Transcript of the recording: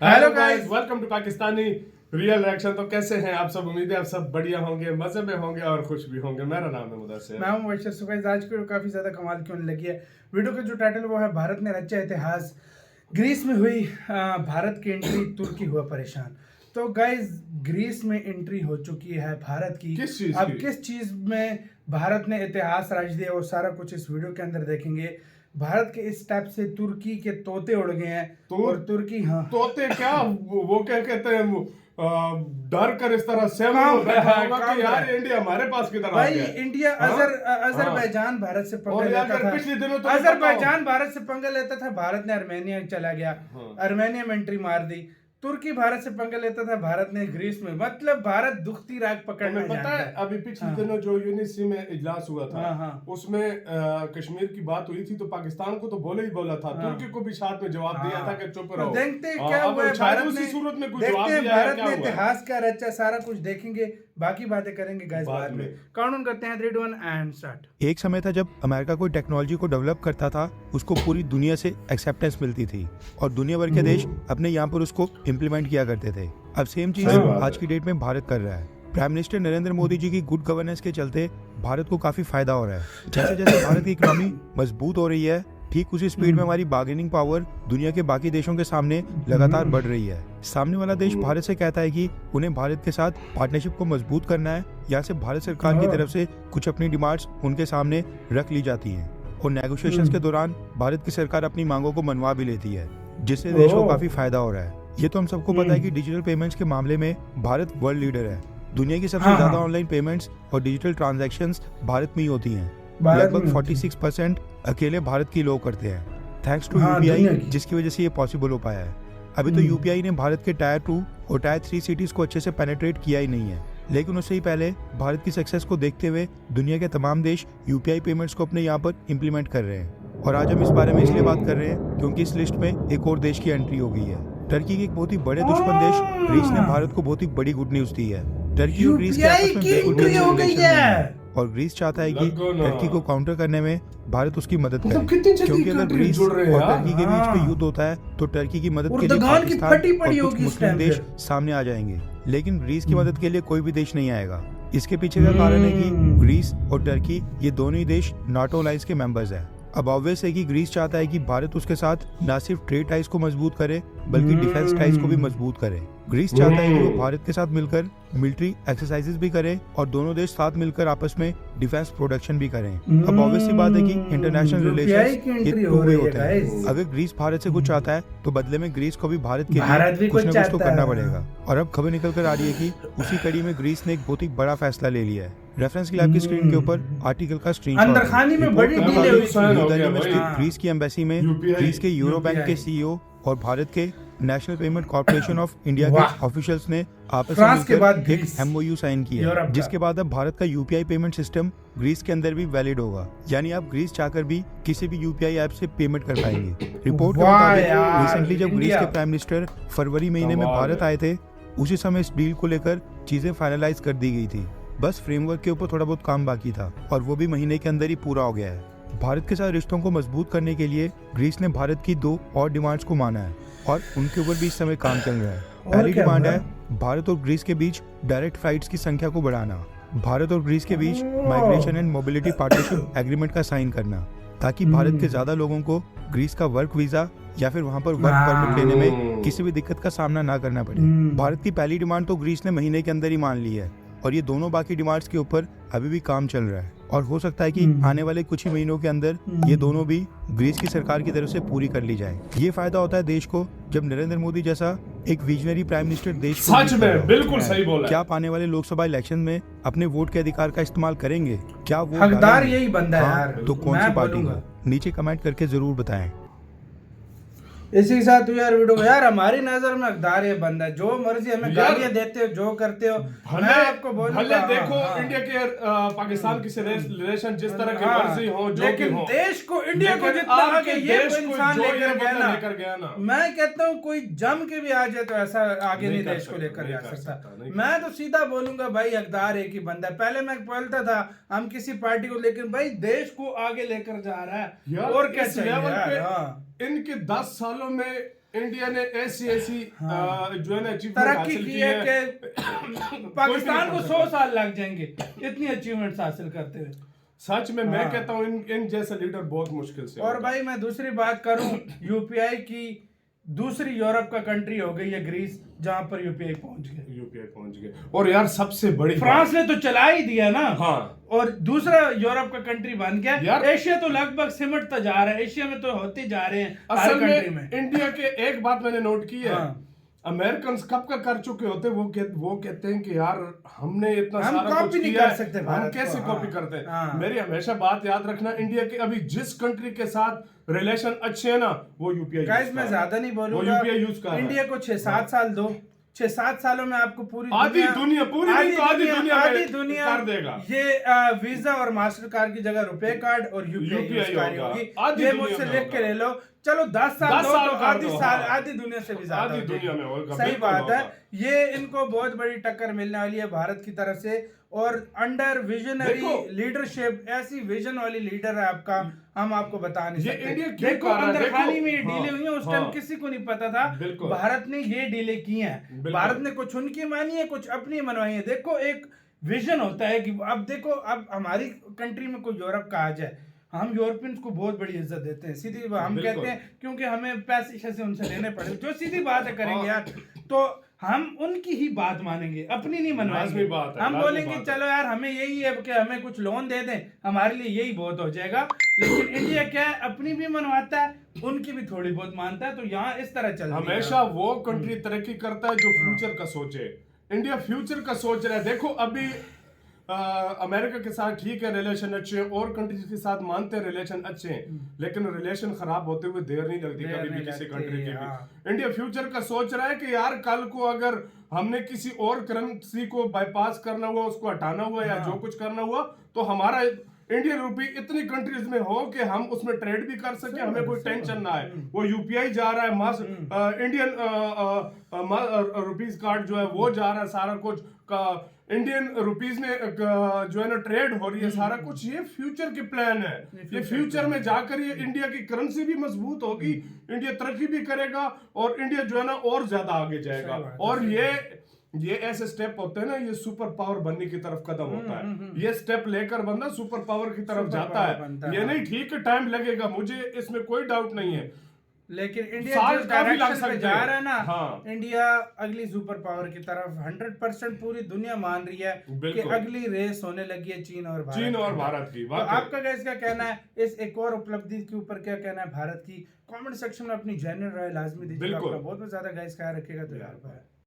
Hello guys, welcome to Pakistani real reaction. तो कैसे हैं आप सब? उम्मीद है आप सब बढ़िया होंगे, मजे में होंगे और खुश भी होंगे। मेरा नाम है मुदस्सिर। मैं हूं वैश्य। सो गाइस, आज की वीडियो काफी ज्यादा कमाल की होने लगी है। वीडियो का जो टाइटल वो है भारत ने रचा इतिहास, ग्रीस में हुई भारत की एंट्री, तुर्की हुआ परेशान। तो गाइस, ग्रीस में एंट्री हो चुकी है भारत की। किस चीज अब की? किस चीज में भारत ने इतिहास रच दिया वो सारा कुछ इस वीडियो के अंदर देखेंगे। भारत के इस स्टेप से तुर्की के तोते उड़ गए हैं और तुर्की तोते क्या वो क्या कहते हैं डर कर इस तरह से बैठा होगा कि यार इंडिया हमारे पास किधर आ भाई गया। इंडिया अजरबैजान भारत से पंगा और लेता यार था। पिछले दिनों तो अजरबैजान भारत से पंगा लेता था, भारत ने आर्मेनिया चला गया, आर्मेनिया में एंट्री मार दी। तुर्की भारत से पंगा लेता था, भारत ने ग्रीस में, मतलब भारत दुखती राग पकड़ना पता है। अभी पिछले दिनों जो यूनिसी में इजलास हुआ था उसमें कश्मीर की बात हुई थी तो पाकिस्तान को तो बोले ही बोला था, तुर्की को भी साथ में जवाब दिया था कि चुप रहो। देखते क्या हुआ है भारत उसी ने, सूरत में कुछ देखते जवाब हैं दिया भारत ने इतिहास क्या रचा, सारा कुछ देखेंगे, बाकी बातें करेंगे गाइस बाद में। काउंटडाउन करते हैं 3 2 1 एंड स्टार्ट। एक समय था जब अमेरिका कोई टेक्नोलॉजी को डेवलप करता था, उसको पूरी दुनिया से एक्सेप्टेंस मिलती थी और दुनिया भर के देश अपने यहाँ पर उसको इम्प्लीमेंट किया करते थे। अब सेम चीज आज की डेट में भारत कर रहा है। प्राइम मिनिस्टर नरेंद्र मोदी जी की गुड गवर्नेंस के चलते भारत को काफी फायदा हो रहा है। जैसे जैसे भारत की इकोनॉमी मजबूत हो रही है, ठीक उसी स्पीड में हमारी बार्गेनिंग पावर दुनिया के बाकी देशों के सामने लगातार बढ़ रही है। सामने वाला देश भारत से कहता है कि उन्हें भारत के साथ पार्टनरशिप को मजबूत करना है। यहाँ से भारत सरकार की तरफ से कुछ अपनी डिमांड्स उनके सामने रख ली जाती हैं और नेगोशिएशंस के दौरान भारत की सरकार अपनी मांगों को मनवा भी लेती है, जिससे देश को काफी फायदा हो रहा है। ये तो हम सबको पता है कि डिजिटल पेमेंट्स के मामले में भारत वर्ल्ड लीडर है। दुनिया की सबसे ज्यादा ऑनलाइन पेमेंट्स और डिजिटल ट्रांजैक्शंस भारत में ही होती हैं। लगभग 46% अकेले भारत की लोग करते हैं, थैंक्स टू यूपीआई, जिसकी वजह से ये पॉसिबल हो पाया है। अभी तो यूपीआई ने भारत के टायर 2 और टायर 3 सिटीज को अच्छे से पेनिट्रेट किया ही नहीं है, लेकिन उससे ही पहले भारत की सक्सेस को देखते हुए दुनिया के तमाम देश यूपीआई पेमेंट्स को अपने यहाँ पर इम्प्लीमेंट कर रहे हैं। और आज हम इस बारे में इसलिए बात कर रहे हैं क्योंकि इस लिस्ट में एक और देश की एंट्री हो गई है। टर्की के एक बहुत ही बड़े दुश्मन देश ग्रीस ने भारत को बहुत ही बड़ी गुड न्यूज दी है। टर्की और ग्रीस के आपस में बिल्कुल भी रिलेशन नहीं है और ग्रीस चाहता है कि टर्की को काउंटर करने में भारत उसकी मदद करे, क्योंकि अगर ग्रीस और टर्की के बीच में युद्ध होता है तो टर्की की मदद के लिए पाकिस्तान और कुछ मुस्लिम देश सामने आ जाएंगे, लेकिन ग्रीस की मदद के लिए कोई भी देश नहीं आएगा। इसके पीछे का कारण है कि ग्रीस और टर्की ये दोनों ही देश नाटो अलायंस के मेंबर्स हैं। अब ऑब्वियस है कि ग्रीस चाहता है कि भारत उसके साथ न सिर्फ ट्रेड टाइज को मजबूत करे बल्कि डिफेंस टाइज को भी मजबूत करे। ग्रीस चाहता है कि वो भारत के साथ मिलकर मिलिट्री एक्सरसाइजेस भी करें और दोनों देश साथ मिलकर आपस में डिफेंस प्रोडक्शन भी करें। अब ऑब्वियस सी बात है कि इंटरनेशनल रिलेशंस ये टू वे होते हैं। अगर ग्रीस भारत से कुछ चाहता है तो बदले में ग्रीस को भी भारत के लिए कुछ न कुछ तो करना पड़ेगा। और अब खबर निकल कर आ रही है कि उसी कड़ी में ग्रीस ने एक बहुत ही बड़ा फैसला ले लिया है। रेफरेंस के लिए आपकी स्क्रीन के ऊपर आर्टिकल का स्क्रीनशॉट। ग्रीस की एम्बेसी में ग्रीस के यूरो बैंक के सीईओ और भारत के national payment corporation of India के ऑफिशियल्स ने आपस में मिलकर एक एमओयू साइन किया, जिसके बाद अब भारत का यूपीआई पेमेंट सिस्टम ग्रीस के अंदर भी वैलिड होगा। यानी आप ग्रीस चाहकर भी किसी भी यूपीआई ऐप से पेमेंट कर पाएंगे। रिपोर्ट के मुताबिक रिसेंटली जब ग्रीस के प्राइम मिनिस्टर फरवरी महीने में भारत आए थे, उसी समय इस डील को लेकर चीजें फाइनलाइज कर दी गई थी। बस फ्रेमवर्क के ऊपर थोड़ा बहुत काम बाकी था और वो भी महीने के अंदर ही पूरा हो गया है। भारत के साथ रिश्तों को मजबूत करने के लिए ग्रीस ने भारत की 2 और डिमांड्स को माना है और उनके ऊपर भी इस समय काम चल रहा है। पहली डिमांड है भारत और ग्रीस के बीच डायरेक्ट फ्लाइट्स की संख्या को बढ़ाना। भारत और ग्रीस के बीच migration and mobility partnership agreement का साइन करना, ताकि भारत के ज्यादा लोगों को ग्रीस का वर्क वीजा या फिर वहां पर वर्क परमिट लेने में किसी भी दिक्कत का सामना ना करना पड़े। भारत की पहली डिमांड तो ग्रीस ने महीने के अंदर ही मान ली है और ये दोनों बाकी डिमांड्स के ऊपर अभी भी काम चल रहा है और हो सकता है कि आने वाले कुछ ही महीनों के अंदर ये दोनों भी ग्रीस की सरकार की तरफ से पूरी कर ली जाए। ये फायदा होता है देश को जब नरेंद्र मोदी जैसा एक विजनरी प्राइम मिनिस्टर देश को सच में बिल्कुल सही बोला। क्या आप आने वाले लोकसभा इलेक्शन में अपने वोट के अधिकार का इस्तेमाल करेंगे? क्या वो हकदार यही बंदा है यार, तो कौन सी पार्टी का? नीचे कमेंट करके जरूर बताएं। इसी के साथ यार वीडियो यार हमारी नजर में हकदार ये बंदा, जो मर्जी हमें गालियां देते हो, जो करते हो, मैं आपको बोलूंगा भले देखो इंडिया के पाकिस्तान की रिलेशन जिस तरह की मर्जी हो, जो लेकिन हो, देश को इंडिया को जितना आगे ये इंसान लेकर गया ना, मैं कहता हूँ कोई जम के भी आ जाए तो ऐसा आगे नहीं देश को लेकर जा सकता। मैं तो सीधा बोलूंगा भाई हकदार एक ही बंदा है। पहले मैं बोलता था हम किसी पार्टी को, लेकिन भाई देश को आगे लेकर जा रहा है और क्या चाहिए। इनके 10 सालों में इंडिया ने ऐसी जो है ना अचीवमेंट तरक्की हासिल की है कि पाकिस्तान को 100 साल लग जाएंगे इतनी अचीवमेंट्स हासिल करते हुए। सच में मैं कहता हूँ इन जैसे लीडर बहुत मुश्किल से और भाई मैं दूसरी बात करूं, यूपीआई की दूसरी यूरोप का कंट्री हो गई है ग्रीस, जहां पर यूपीआई पहुंच गए। और यार सबसे बड़ी फ्रांस ने तो चला ही दिया ना। हाँ। और दूसरा यूरोप का कंट्री बन गया। एशिया तो लगभग सिमटता जा रहा है, एशिया में तो होते जा रहे हैं असल में इंडिया के एक बात मैंने नोट की है, अमेरिकन कब का कर चुके होते वो कहते हैं कि यार हमने इतना सारा कुछ किया है, हम कैसे कॉपी करते हैं। मेरी हमेशा बात याद रखना, इंडिया के अभी जिस कंट्री के साथ रिलेशन अच्छे हैं ना वो यूपीआई। गाइस मैं ज्यादा नहीं बोलूंगा, यूपीआई यूज कर इंडिया को 6-7 साल दो, 6-7 सालों में आपको पूरी आधी दुनिया कर देगा। ये वीजा और मास्टर कार्ड की जगह रुपए कार्ड और यूपीआई होगी। ये मुझसे लिख के ले लो। चलो 10 साल दो तो आधी दुनिया से भी ज्यादा दुनिया में होगा। सही बात है। ये इनको बहुत बड़ी टक्कर मिलने वाली है भारत की तरफ से। और अंडर विजनरी लीडरशिप, ऐसी विजन वाली लीडर है आपका, हम आपको बता नहीं सकते। देखो अंदर खानी में डीले हुई है, उस टाइम किसी को नहीं पता था भारत ने ये डीले की हैं। भारत ने कुछ उनकी मानी है, कुछ अपनी मनवाई है। देखो एक विजन होता है कि अब देखो, अब हमारी कंट्री में कोई यूरोप का आ जाए, हम यूरोपियंस को बहुत बड़ी इज्जत देते हैं। सीधी हम कहते हैं क्योंकि हमें पैसे से उनसे लेने पड़े, जो सीधी बात है करेंगे यार, तो हम उनकी ही बात मानेंगे, अपनी नहीं मनवाएंगे। हम बोलेंगे चलो यार हमें यही है कि हमें कुछ लोन दे दें, हमारे लिए यही बहुत हो जाएगा। लेकिन इंडिया क्या है, अपनी भी मनवाता है, उनकी भी थोड़ी बहुत मानता है। तो यहाँ इस तरह चलता है। हमेशा वो कंट्री तरक्की करता है जो फ्यूचर का सोचे। इंडिया फ्यूचर का सोच रहा है। देखो अभी अमेरिका के साथ ठीक है रिलेशन अच्छे हैं, और कंट्रीज के साथ मानते हैं रिलेशन अच्छे हैं, लेकिन रिलेशन खराब होते हुए देर नहीं लगती कभी भी किसी कंट्री की भी। इंडिया फ्यूचर का सोच रहा है कि यार कल को अगर हमने किसी और करेंसी को बाईपास करना हुआ, उसको हटाना हुआ या जो कुछ करना हुआ, तो हमारा इंडियन रुपी इतनी कंट्रीज में हो कि हम उसमें ट्रेड भी कर सके, हमें कोई टेंशन ना है। वो यूपीआई जा रहा है, इंडियन रुपीज कार्ड जो है वो जा रहा है, सारा कुछ का इंडियन रुपीज में जो है ना ट्रेड हो रही है, सारा कुछ। ये फ्यूचर के प्लान है। ये फ्यूचर में जाकर ये इंडिया की करेंसी भी मजबूत होगी, इंडिया तरक्की भी करेगा, और इंडिया जो है ना और ज्यादा आगे जाएगा। और ये ऐसे स्टेप होते हैं ना, ये सुपर पावर बनने की तरफ कदम होता है। ये स्टेप लेकर बंदा सुपर पावर की तरफ जाता है। ये नहीं ठीक है, टाइम लगेगा, मुझे इसमें कोई डाउट नहीं है, लेकिन इंडिया जिस डायरेक्शन में जा रहा है ना, इंडिया अगली सुपर पावर की तरफ 100% पूरी दुनिया मान रही है कि अगली रेस होने लगी है चीन और भारत की। तो आपका गैस क्या कहना है इस एक और उपलब्धि के ऊपर, क्या कहना है भारत की? कमेंट सेक्शन में अपनी जेन्युइन राय लाजमी दीजिएगा। बहुत ज्यादा गैस ख्याल रखिएगा। तो यार